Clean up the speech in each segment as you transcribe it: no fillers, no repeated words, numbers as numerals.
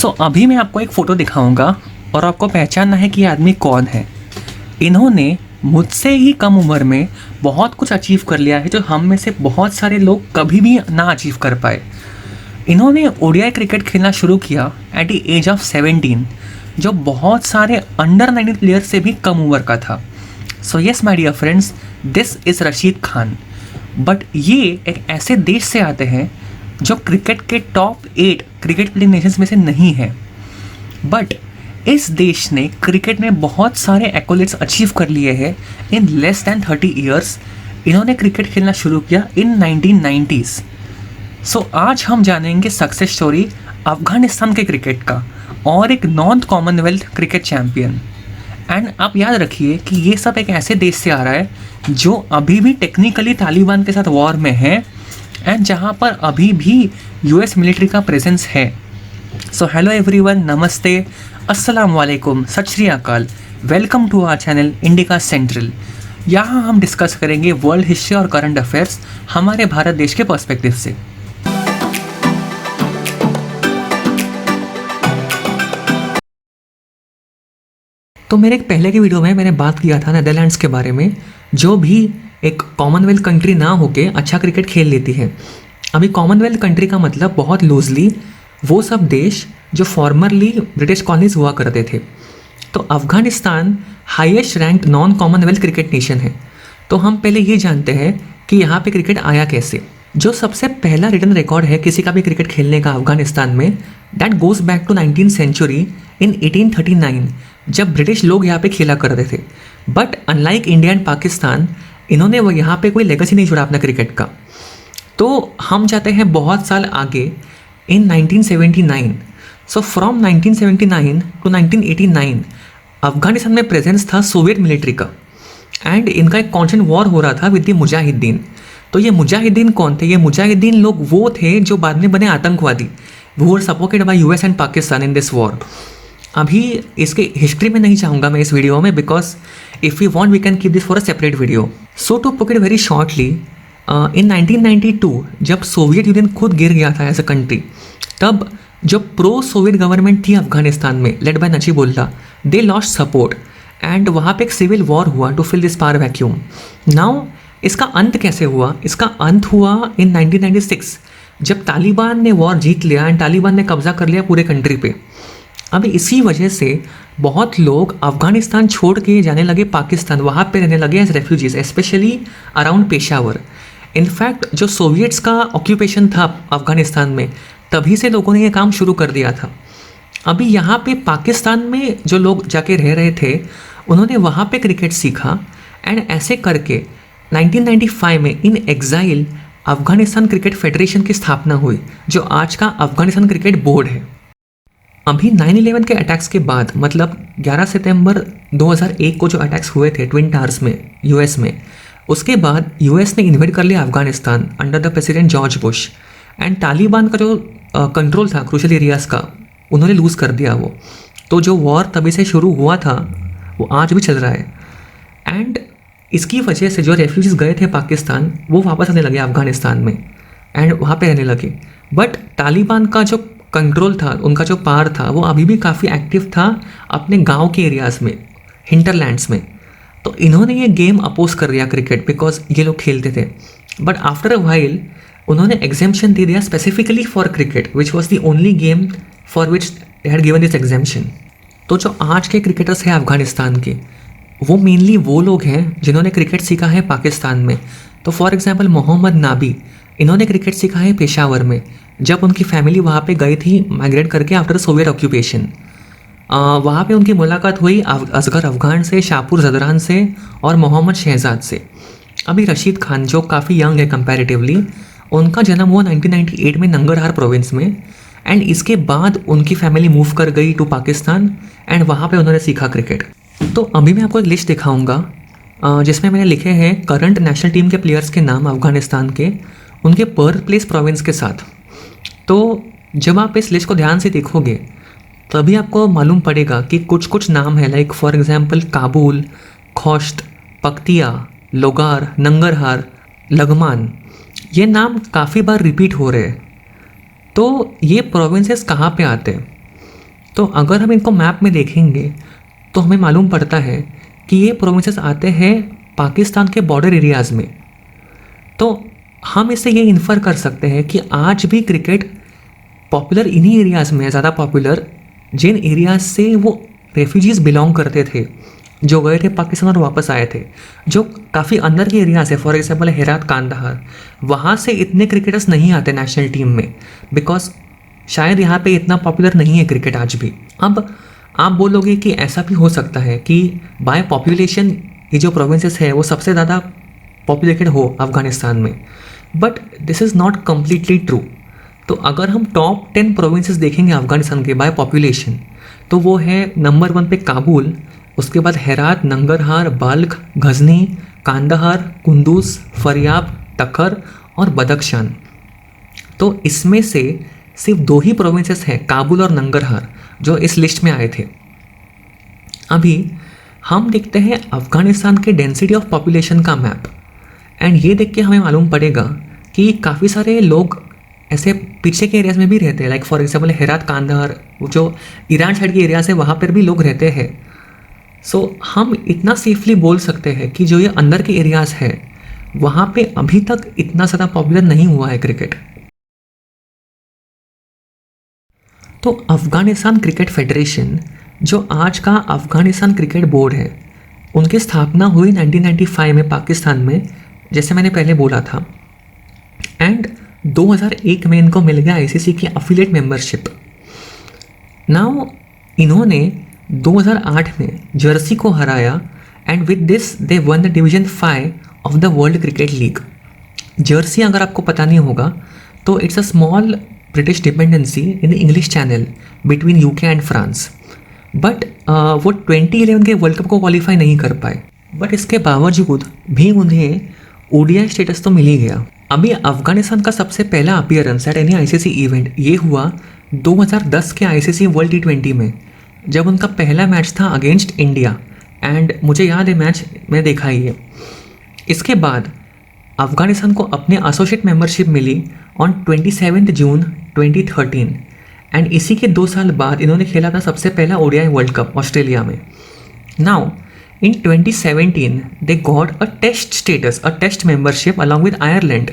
अभी मैं आपको एक फ़ोटो दिखाऊंगा और आपको पहचानना है कि ये आदमी कौन है। इन्होंने मुझसे ही कम उम्र में बहुत कुछ अचीव कर लिया है जो हम में से बहुत सारे लोग कभी भी ना अचीव कर पाए। इन्होंने ओडीआई क्रिकेट खेलना शुरू किया एट द एज ऑफ 17, जो बहुत सारे अंडर 19 प्लेयर से भी कम उम्र का था। So yes my dear friends, this is Rashid Khan. But ये एक ऐसे देश से आते हैं जो क्रिकेट के टॉप 8 क्रिकेट प्लेइंग नेशंस में से नहीं है। बट इस देश ने क्रिकेट में बहुत सारे एक्कोलेट्स अचीव कर लिए हैं इन लेस दैन 30 ईयर्स। इन्होंने क्रिकेट खेलना शुरू किया इन 1990s। सो आज हम जानेंगे सक्सेस स्टोरी अफगानिस्तान के क्रिकेट का और एक non Commonwealth cricket champion. And आप याद रखिए कि ये सब एक ऐसे देश से आ रहा है जो अभी भी टेक्निकली तालिबान के साथ वॉर में है एंड जहाँ पर अभी भी यूएस मिलिट्री का प्रेजेंस है। सो हेलो एवरीवन, नमस्ते, अस्सलाम वालेकुम, सत श्री अकाल, welcome to our channel Indica Central. यहाँ हम डिस्कस करेंगे वर्ल्ड हिस्ट्री और करंट अफेयर्स हमारे भारत देश के पर्सपेक्टिव से। तो मेरे एक पहले के वीडियो में मैंने बात किया था नेदरलैंड्स के बारे में, जो भी एक कॉमनवेल्थ कंट्री ना होके अच्छा क्रिकेट खेल लेती है। अभी कॉमनवेल्थ कंट्री का मतलब बहुत लूजली वो सब देश जो फॉर्मरली ब्रिटिश कॉलोनीज हुआ करते थे। तो Afghanistan highest ranked non Commonwealth cricket nation है। तो हम पहले ये जानते हैं कि यहाँ पे क्रिकेट आया कैसे। जो सबसे पहला रिटन रिकॉर्ड है किसी का भी क्रिकेट खेलने का अफगानिस्तान में, that goes back to 19th century in 1839, जब ब्रिटिश लोग यहाँ पे खेला करते थे। But unlike India and Pakistan, इन्होंने वो यहाँ पे कोई लेगेसी नहीं जुड़ा अपना क्रिकेट का। तो हम जाते हैं बहुत साल आगे इन 1979। सो फ्रॉम 1979 टू 1989 अफगानिस्तान में प्रेजेंस था सोवियत मिलिट्री का एंड इनका एक कॉन्स्टेंट वॉर हो रहा था विद द मुजाहिदीन। तो ये मुजाहिदीन कौन थे? ये मुजाहिदीन लोग वो थे जो बाद में बने आतंकवादी। वो were supported by US and Pakistan in this war. अभी इसके हिस्ट्री में नहीं चाहूँगा मैं इस वीडियो में, because if you want we can keep this for a separate video. So to put it very shortly, in 1992 जब सोवियत यूनियन खुद गिर गया था एज अ कंट्री, तब जो प्रो सोवियत गवर्नमेंट थी अफगानिस्तान में led by Najibullah, they lost support and वहाँ पे एक सिविल वॉर हुआ to fill this power vacuum. Now इसका अंत कैसे हुआ? इसका अंत हुआ इन 1996 जब तालिबान ने वॉर जीत लिया एंड तालिबान ने कब्जा कर लिया पूरे कंट्री पे। अभी इसी वजह से बहुत लोग अफगानिस्तान छोड़ के जाने लगे पाकिस्तान, वहाँ पे रहने लगे as refugees, specially around Peshawar. In fact जो सोवियट्स का ऑक्यूपेशन था अफगानिस्तान में, तभी से लोगों ने ये काम शुरू कर दिया था। अभी यहाँ पे पाकिस्तान में जो लोग जाके रह रहे थे, उन्होंने वहाँ पे क्रिकेट सीखा एंड ऐसे करके 1995 में इन एग्जाइल अफगानिस्तान क्रिकेट फेडरेशन की स्थापना हुई, जो आज का अफगानिस्तान क्रिकेट बोर्ड है। अभी 9/11 के अटैक्स के बाद, मतलब 11 सितंबर 2001 को जो अटैक्स हुए थे ट्विन टावर्स में यूएस में, उसके बाद यूएस ने इन्वेड कर लिया Afghanistan under the president George Bush and Taliban का जो कंट्रोल था क्रूशल एरियाज़ का, उन्होंने लूज़ कर दिया वो। तो जो वॉर तभी से शुरू हुआ था वो आज भी चल रहा है एंड इसकी वजह से जो रेफ्यूजीज गए थे पाकिस्तान, वो वापस आने लगे अफगानिस्तान में एंड वहाँ पे रहने लगे। बट तालिबान का जो कंट्रोल था, उनका जो पावर था, वो अभी भी काफ़ी एक्टिव था अपने गांव के एरियाज़ में, हिंटरलैंड्स में। तो इन्होंने ये गेम अपोज कर दिया क्रिकेट, बिकॉज ये लोग खेलते थे। बट आफ्टर अ वाइल उन्होंने एग्जेम्पशन दे दिया specifically for cricket, which was the only game for which they had given this exemption. तो जो आज के क्रिकेटर्स हैं अफगानिस्तान के, वो मेनली वो लोग हैं जिन्होंने क्रिकेट सीखा है पाकिस्तान में। तो फॉर एग्जांपल मोहम्मद नाबी, इन्होंने क्रिकेट सीखा है पेशावर में, जब उनकी फैमिली वहाँ पे गई थी माइग्रेट करके आफ्टर सोवियत ऑक्यूपेशन। वहाँ पे उनकी मुलाकात हुई असगर अफगान से, शाहपुर जदरान से और मोहम्मद शहजाद से। अभी रशीद खान जो काफ़ी यंग है कंपैरेटिवली, उनका जन्म हुआ 1998 में नंगरहार प्रोविंस में एंड इसके बाद उनकी फैमिली मूव कर गई टू पाकिस्तान एंड वहाँ पे उन्होंने सीखा क्रिकेट। तो अभी मैं आपको एक लिस्ट दिखाऊंगा जिसमें मैंने लिखे हैं करंट नेशनल टीम के प्लेयर्स के नाम अफगानिस्तान के, उनके बर्थ प्लेस प्रोविंस के साथ। तो जब आप इस लिस्ट को ध्यान से देखोगे तभी आपको मालूम पड़ेगा कि कुछ कुछ नाम है, like for example Kabul, Khost, Paktia, Logar, Nangarhar, Laghman, ये नाम काफ़ी बार रिपीट हो रहे हैं। तो ये प्रोविंसेस कहाँ पे आते हैं? तो अगर हम इनको मैप में देखेंगे तो हमें मालूम पड़ता है कि ये प्रोविंसेस आते हैं पाकिस्तान के बॉर्डर एरियाज़ में। तो हम इससे ये इन्फर कर सकते हैं कि आज भी क्रिकेट पॉपुलर इन्हीं एरियाज़ में है, ज़्यादा पॉपुलर जिन एरियाज से वो रेफ्यूजीज़ बिलोंग करते थे, जो गए थे पाकिस्तान और वापस आए थे, जो काफ़ी अंदर के एरियाज है। फॉर एग्जाम्पल हेरात, कांदाहार, वहाँ से इतने क्रिकेटर्स नहीं आते नेशनल टीम में, बिकॉज शायद यहाँ पे इतना पॉपुलर नहीं है क्रिकेट आज भी। अब आप बोलोगे कि ऐसा भी हो सकता है कि बाय पॉपुलेशन ये जो प्रोविंसेस है वो सबसे ज़्यादा पॉपुलेटेड हो अफ़गानिस्तान में, but this is not completely true. तो अगर हम टॉप 10 प्रोविंसेस देखेंगे अफ़गानिस्तान के बाय पॉपुलेशन, तो वो है नंबर 1 पे काबुल, उसके बाद हेरात, नंगरहार, बाल्ख, गजनी, कांदाहार, कुंदूज, फरियाब, तखर और बदख्शान। तो इसमें से सिर्फ 2 ही प्रोविंसेस हैं, काबुल और नंगरहार, जो इस लिस्ट में आए थे। अभी हम देखते हैं अफ़गानिस्तान के डेंसिटी ऑफ पॉपुलेशन का मैप, एंड ये देख के हमें मालूम पड़ेगा कि काफ़ी सारे लोग ऐसे पीछे के एरियाज़ में भी रहते हैं, like for example Herat, Kandahar, जो ईरान साइड के एरियाज है वहाँ पर भी लोग रहते हैं। सो हम इतना सेफली बोल सकते हैं कि जो ये अंदर के एरियाज़ है वहाँ पे अभी तक इतना ज़्यादा पॉपुलर नहीं हुआ है क्रिकेट। तो अफ़गानिस्तान क्रिकेट फेडरेशन, जो आज का अफ़गानिस्तान क्रिकेट बोर्ड है, उनकी स्थापना हुई 1995 में पाकिस्तान में, जैसे मैंने पहले बोला था, एंड 2001 में इनको मिल गया आईसीसी की अफिलिएट मेंबरशिप। नाउ इन्होंने 2008 में जर्सी को हराया, and with this they one the division 5 of the world cricket league. Jersey अगर आपको पता नहीं होगा तो it's a small British dependency in the English channel between UK and France, but वो 2011 के वर्ल्ड कप को क्वालिफाई नहीं कर पाए। बट इसके बावजूद भी उन्हें ओडीआई स्टेटस तो मिल ही गया। अभी अफगानिस्तान का सबसे पहला appearance at any ICC event ये हुआ 2010 के आईसीसी वर्ल्ड टी20 में, जब उनका पहला मैच था अगेंस्ट इंडिया, एंड मुझे याद है मैच मैं देखा ही है। इसके बाद अफगानिस्तान को अपने एसोसिएट मेंबरशिप मिली ऑन 27 जून 2013, एंड इसी के 2 साल बाद इन्होंने खेला था सबसे पहला ओडीआई वर्ल्ड कप ऑस्ट्रेलिया में। Now in 2017 they got a test status, a test membership along with Ireland,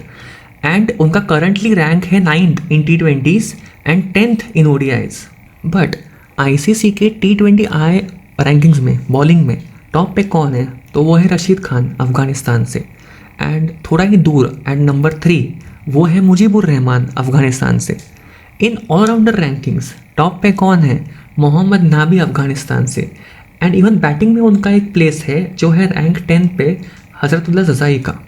and उनका करंटली रैंक है 9th in T20s and 10th in ODIs। But ICC के T20I रैंकिंग्स में bowling में top पे कौन है, तो वो है रशीद खान अफ़गानिस्तान से, एंड थोड़ा ही दूर एट नंबर 3 वो है मुजीबुर रहमान अफ़गानिस्तान से। इन ऑलराउंडर रैंकिंग्स टॉप पे कौन है, मोहम्मद नाबी अफ़गानिस्तान से, एंड इवन बैटिंग में उनका एक प्लेस है जो है रैंक 10 पे हज़रतुल्ला जज़ाई का।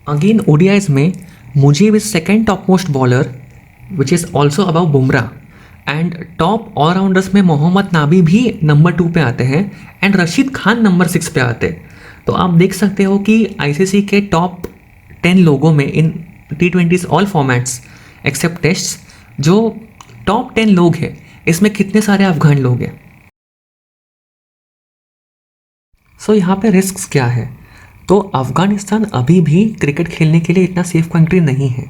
अगेन ODIs में Mujib is second top most bowler which is also above Bumrah, and top all rounders में मोहम्मद नाबी भी नंबर 2 पे आते हैं, एंड रशीद खान नंबर 6 पे आते हैं। तो आप देख सकते हो कि आईसीसी के टॉप 10 लोगों में in T20s all formats except test, जो टॉप 10 लोग हैं इसमें कितने सारे अफगान लोग हैं। सो यहाँ पे रिस्क्स क्या है, तो अफ़गानिस्तान अभी भी क्रिकेट खेलने के लिए इतना सेफ कंट्री नहीं है।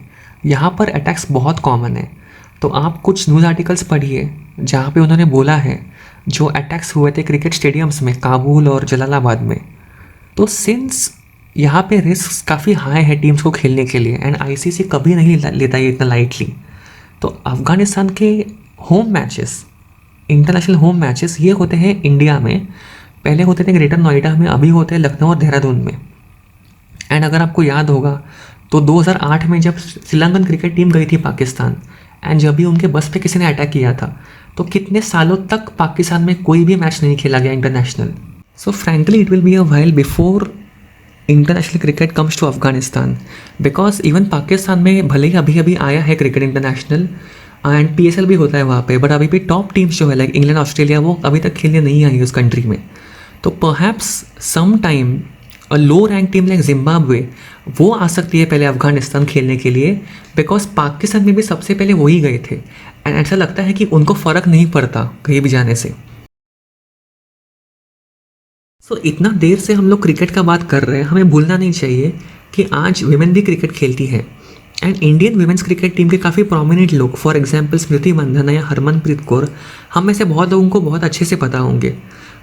यहाँ पर अटैक्स बहुत कॉमन है। तो आप कुछ न्यूज़ आर्टिकल्स पढ़िए जहाँ पे उन्होंने बोला है जो अटैक्स हुए थे क्रिकेट स्टेडियम्स में काबुल और जलालाबाद में। तो सिंस यहाँ पे रिस्क काफ़ी हाई है टीम्स को खेलने के लिए, एंड आईसीसी कभी नहीं लेता ये इतना लाइटली, तो अफ़गानिस्तान के home matches, international home matches ये होते हैं इंडिया में। पहले होते थे ग्रेटर नोएडा में, अभी होते हैं लखनऊ और देहरादून में। एंड अगर आपको याद होगा तो 2008 में जब श्रीलंकन क्रिकेट टीम गई थी पाकिस्तान, एंड जब भी उनके बस पे किसी ने अटैक किया था, तो कितने सालों तक पाकिस्तान में कोई भी मैच नहीं खेला गया international. So frankly it will be a while before international cricket comes to Afghanistan, because even Pakistan में भले ही अभी अभी आया है क्रिकेट इंटरनेशनल एंड PSL भी होता है वहाँ पे, बट अभी भी टॉप टीम्स जो है लाइक इंग्लैंड, ऑस्ट्रेलिया, वो अभी तक खेलने नहीं आई उस कंट्री में। तो perhaps some time a low rank team like Zimbabwe वो आ सकती है पहले अफगानिस्तान खेलने के लिए, बिकॉज पाकिस्तान में भी सबसे पहले वही गए थे, एंड ऐसा लगता है कि उनको फ़र्क नहीं पड़ता कहीं भी जाने से। सो इतना देर से हम लोग क्रिकेट का बात कर रहे हैं, हमें भूलना नहीं चाहिए कि आज विमेन भी क्रिकेट खेलती है। And Indian women's cricket team के काफ़ी प्रोमिनेंट लोग, फॉर एग्जांपल स्मृति मंदाना या हरमनप्रीत कौर, हम में से बहुत लोगों को बहुत अच्छे से पता होंगे।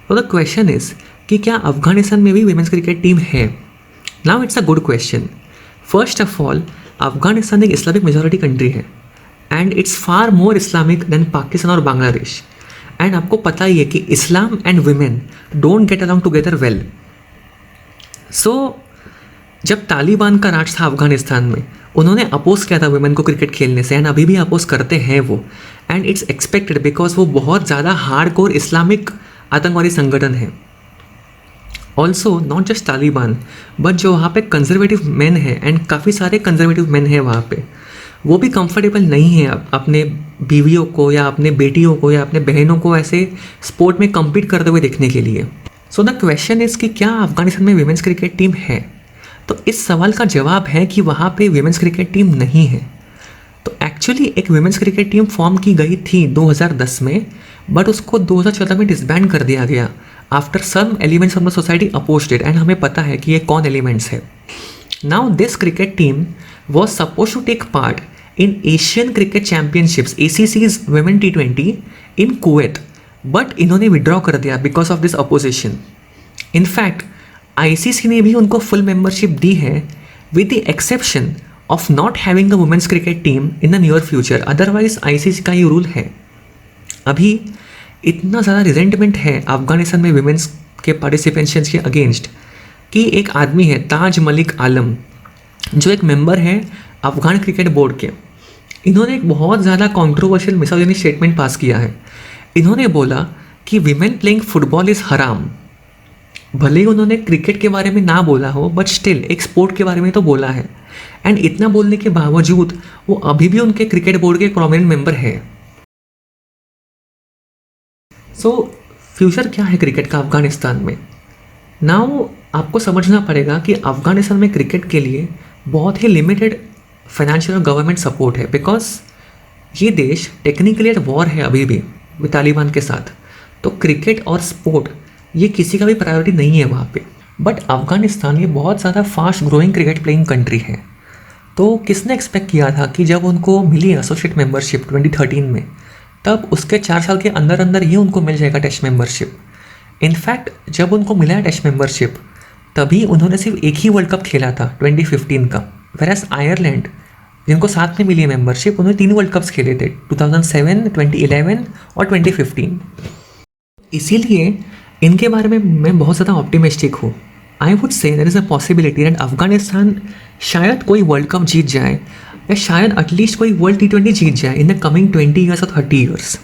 तो द क्वेश्चन इज कि क्या अफगानिस्तान में भी वुमेंस क्रिकेट टीम है? Now it's a good question. First of all, Afghanistan एक इस्लामिक मेजॉरिटी कंट्री है and it's far more Islamic than Pakistan और बांग्लादेश। एंड आपको पता ही है कि Islam and women don't get along together well. So जब तालिबान का राज था अफगानिस्तान में, उन्होंने अपोज किया था वुमेन को क्रिकेट खेलने से, एंड अभी भी अपोज करते हैं वो। एंड इट्स एक्सपेक्टेड बिकॉज वो बहुत ज़्यादा हार्डकोर इस्लामिक आतंकवादी संगठन है। Also not just Taliban, but जो वहाँ पे कंजर्वेटिव मैन है, एंड काफ़ी सारे कंजर्वेटिव मैन हैं वहाँ पे, वो भी कंफर्टेबल नहीं है अपने बीवियों को या अपने बेटियों को या अपने बहनों को ऐसे स्पोर्ट में कम्पीट करते हुए देखने के लिए। सो द क्वेश्चन इज़ कि क्या अफगानिस्तान में वुमेंस क्रिकेट टीम है? तो इस सवाल का जवाब है कि वहाँ पे वुमेंस क्रिकेट टीम नहीं है। तो एक्चुअली एक वुमेंस क्रिकेट टीम फॉर्म की गई थी 2010 में, बट उसको 2014 में डिसबैंड कर दिया गया after some elements of the society opposed it, and हमें पता है कि ये कौन एलिमेंट्स है। Now this cricket team was suppose to take part in Asian cricket championships ACC's Women T20 in Kuwait, but इन्होंने विड्रॉ कर दिया because of this opposition. In fact ICC ने भी उनको फुल मेंबरशिप दी है with the exception of not having a women's cricket team in the near future. Otherwise ICC का ये रूल है। अभी इतना ज़्यादा रिजेंटमेंट है अफगानिस्तान में वुमेन्स के पार्टिसिपेशन के अगेंस्ट कि एक आदमी है ताज मलिक आलम, जो एक मेंबर है अफगान क्रिकेट बोर्ड के। इन्होंने एक बहुत ज़्यादा कॉन्ट्रोवर्शियल मिसोजिनी स्टेटमेंट पास किया है। इन्होंने बोला कि विमेन प्लेइंग फुटबॉल इज़ हराम। भले ही उन्होंने क्रिकेट के बारे में ना बोला हो, बट स्टिल एक स्पोर्ट के बारे में तो बोला है। एंड इतना बोलने के बावजूद वो अभी भी उनके क्रिकेट बोर्ड के प्रोमिनेंट मेंबर है। सो फ्यूचर क्या है क्रिकेट का अफगानिस्तान में? नाउ आपको समझना पड़ेगा कि अफगानिस्तान में क्रिकेट के लिए बहुत ही लिमिटेड फाइनेंशियल और गवर्नमेंट सपोर्ट है, बिकॉज ये देश टेक्निकली एट वॉर है अभी भी विद तालिबान के साथ। तो क्रिकेट और स्पोर्ट ये किसी का भी प्रायोरिटी नहीं है वहाँ पे। बट अफगानिस्तान ये बहुत ज़्यादा fast growing cricket playing country है। तो किसने एक्सपेक्ट किया था कि जब उनको मिली एसोसिएट मेंबरशिप 2013 में, तब उसके 4 साल के अंदर अंदर ही उनको मिल जाएगा टेस्ट मेंबरशिप। इनफैक्ट जब उनको मिला है टेस्ट मेंबरशिप, तभी उन्होंने सिर्फ एक ही वर्ल्ड कप खेला था 2015 का। वेरएस आयरलैंड, जिनको साथ में मिली है मेंबरशिप, उन्होंने 3 वर्ल्ड कप्स खेले थे 2007, 2011 और 2015। इसीलिए इनके बारे में मैं बहुत ज़्यादा ऑप्टिमिस्टिक हूँ। I would say there is a possibility that Afghanistan शायद कोई वर्ल्ड कप जीत जाए, या शायद एटलीस्ट कोई वर्ल्ड T20 जीत जाए इन द कमिंग 20 ईयर्स और 30 years.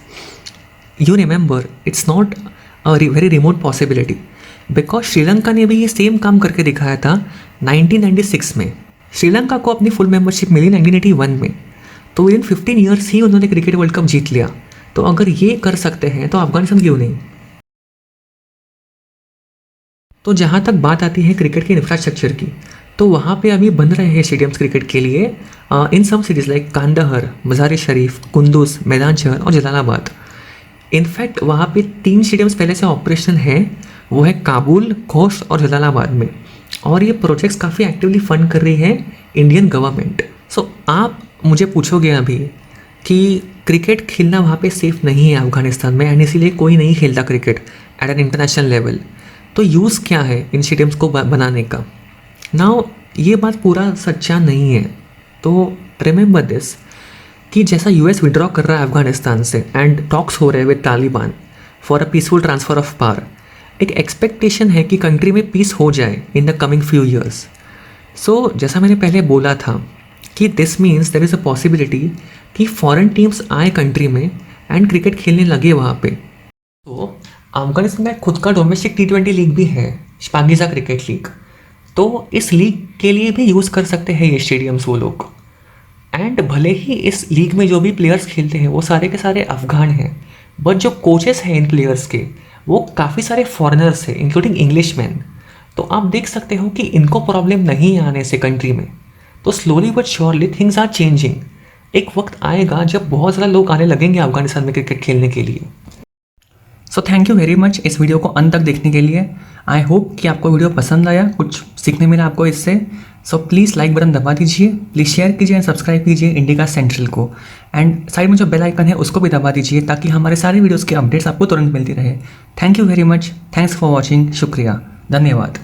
You remember, it's not a very remote possibility, because Sri Lanka ने भी ये सेम काम करके दिखाया था 1996 में। श्रीलंका को अपनी फुल मेंबरशिप मिली 1981 में, तो विद इन 15 ईयर्स ही उन्होंने क्रिकेट वर्ल्ड कप जीत लिया। तो अगर ये कर सकते हैं तो अफगानिस्तान क्यों नहीं? तो जहाँ तक बात आती है क्रिकेट के इंफ्रास्ट्रक्चर की, तो वहाँ पे अभी बन रहे हैं स्टेडियम्स क्रिकेट के लिए इन सम सिटीज़ लाइक कांदाहर, मज़ार शरीफ, कुंदूज, मैदान शहर और जलालाबाद। इनफैक्ट वहाँ पे 3 स्टेडियम्स पहले से ऑपरेशन हैं, वो है काबुल, खोस्ट और जलालाबाद में। और ये प्रोजेक्ट्स काफ़ी एक्टिवली फंड कर रही है इंडियन गवर्नमेंट। सो आप मुझे पूछोगे अभी कि क्रिकेट खेलना वहाँ पे सेफ़ नहीं है अफगानिस्तान में, एंड इसीलिए कोई नहीं खेलता cricket at an international level. तो यूज़ क्या है इन स्टेडियम्स को बनाने का? नाउ ये बात पूरा सच्चा नहीं है। तो रिमेंबर दिस कि जैसा US विड्रॉ कर रहा है अफगानिस्तान से एंड टॉक्स हो रहे हैं with Taliban for a peaceful transfer of power, एक एक्सपेक्टेशन है कि कंट्री में पीस हो जाए in the coming few years. So जैसा मैंने पहले बोला था कि this means there is a possibility कि फॉरेन टीम्स आए कंट्री में एंड क्रिकेट खेलने लगे वहाँ पे। तो अफगानिस्तान में खुद का डोमेस्टिक T20 लीग भी है, पाकिस्तान क्रिकेट लीग। तो इस लीग के लिए भी यूज़ कर सकते हैं ये स्टेडियम्स वो लोग। एंड भले ही इस लीग में जो भी प्लेयर्स खेलते हैं वो सारे के सारे अफगान हैं, बट जो कोचेस हैं इन प्लेयर्स के वो काफ़ी सारे फॉरेनर्स हैं, इंक्लूडिंग इंग्लिशमैन। तो आप देख सकते हो कि इनको प्रॉब्लम नहीं आने से कंट्री में। तो slowly but surely things are changing. एक वक्त आएगा जब बहुत ज़्यादा लोग आने लगेंगे अफगानिस्तान में क्रिकेट खेलने के लिए। So thank you very much इस वीडियो को अंत तक देखने के लिए। आई होप कि आपको वीडियो पसंद आया, कुछ सीखने मिला आपको इससे। सो प्लीज़ लाइक बटन दबा दीजिए, प्लीज़ शेयर कीजिए एंड सब्सक्राइब कीजिए इंडिका सेंट्रल को, एंड साइड में जो बेल आइकन है उसको भी दबा दीजिए ताकि हमारे सारे वीडियोज़ के अपडेट्स आपको तुरंत मिलती रहे। Thank you very much, thanks for watching, शुक्रिया, धन्यवाद।